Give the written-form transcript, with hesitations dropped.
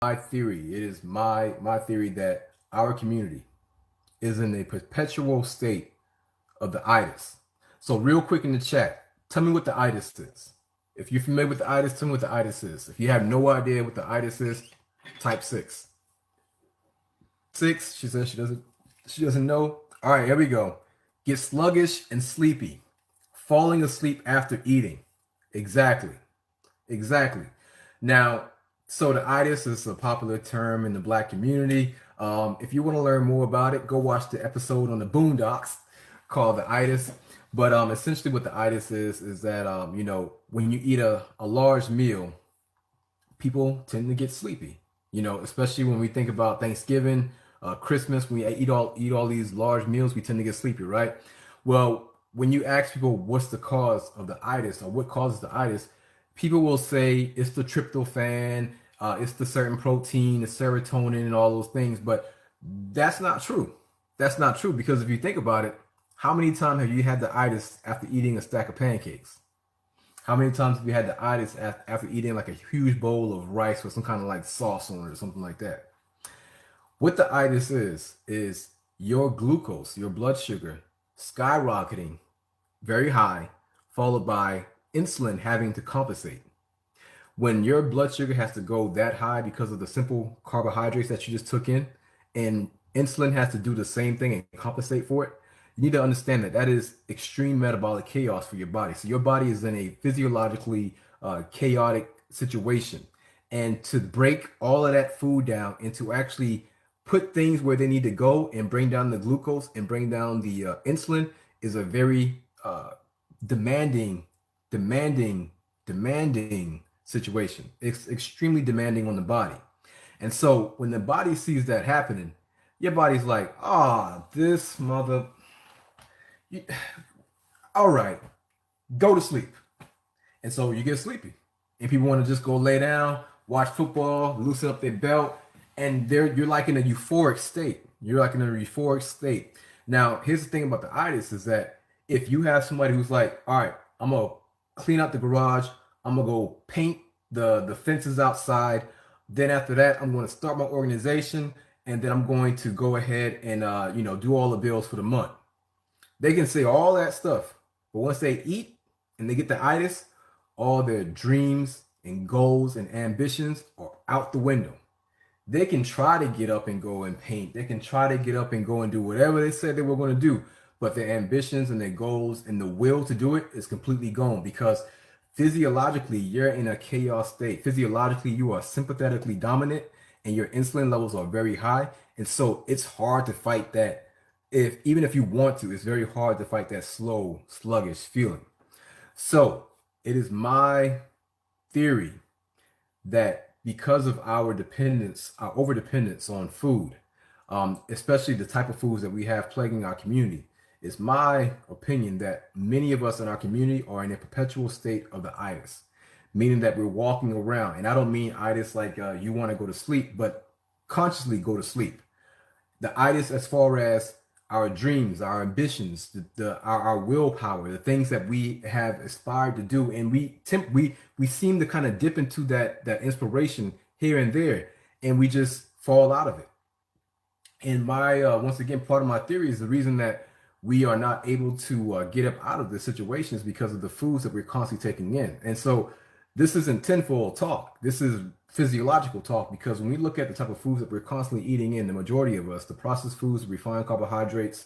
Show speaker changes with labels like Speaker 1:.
Speaker 1: my theory. It is my theory that our community is in a perpetual state of the ITIS. So real quick in the chat, tell me what the ITIS is. If you're familiar with the ITIS, tell me what the ITIS is. If you have no idea what the ITIS is, type 6. 6, she says she doesn't know. All right, here we go. Get sluggish and sleepy. Falling asleep after eating. Exactly. Exactly. Now, so the itis is a popular term in the black community. If you want to learn more about it, go watch the episode on the Boondocks called the itis. But essentially, what the itis is that when you eat a large meal, people tend to get sleepy. Especially when we think about Thanksgiving, Christmas, when we eat all these large meals, we tend to get sleepy, right? Well, when you ask people what's the cause of the itis or what causes the itis, people will say it's the tryptophan, it's the certain protein, the serotonin, and all those things. But that's not true. That's not true because if you think about it, how many times have you had the itis after eating a stack of pancakes? How many times have you had the itis after eating like a huge bowl of rice with some kind of like sauce on it or something like that? What the itis is your glucose, your blood sugar, skyrocketing very high, followed by insulin having to compensate. When your blood sugar has to go that high because of the simple carbohydrates that you just took in, and insulin has to do the same thing and compensate for it, you need to understand that that is extreme metabolic chaos for your body. So your body is in a physiologically chaotic situation. And to break all of that food down and to actually put things where they need to go and bring down the glucose and bring down the insulin is a very demanding, demanding situation. It's extremely demanding on the body. And so when the body sees that happening, your body's like, this mother, all right, go to sleep. And so you get sleepy. And people want to just go lay down, watch football, loosen up their belt, and you're like in a euphoric state. You're like in a euphoric state. Now, here's the thing about the itis is that if you have somebody who's like, all right, I'm gonna clean out the garage, I'm gonna go paint the fences outside. Then after that, I'm gonna start my organization, and then I'm going to go ahead and do all the bills for the month. They can say all that stuff, but once they eat and they get the itis, all their dreams and goals and ambitions are out the window. They can try to get up and go and paint. They can try to get up and go and do whatever they said they were going to do. But their ambitions and their goals and the will to do it is completely gone because physiologically, you're in a chaos state. Physiologically, you are sympathetically dominant and your insulin levels are very high. And so it's hard to fight that. Even if you want to, it's very hard to fight that slow, sluggish feeling. So it is my theory that because of our dependence, our overdependence on food, especially the type of foods that we have plaguing our community, it's my opinion that many of us in our community are in a perpetual state of the itis, meaning that we're walking around. And I don't mean itis like you want to go to sleep, but consciously go to sleep. The itis as far as our dreams, our ambitions, our willpower, the things that we have aspired to do, and we seem to kind of dip into that inspiration here and there, and we just fall out of it. And my once again, part of my theory is the reason that we are not able to get up out of this situation is because of the foods that we're constantly taking in. And so this isn't tenfold talk. This is physiological talk because when we look at the type of foods that we're constantly eating in, the majority of us, the processed foods, refined carbohydrates,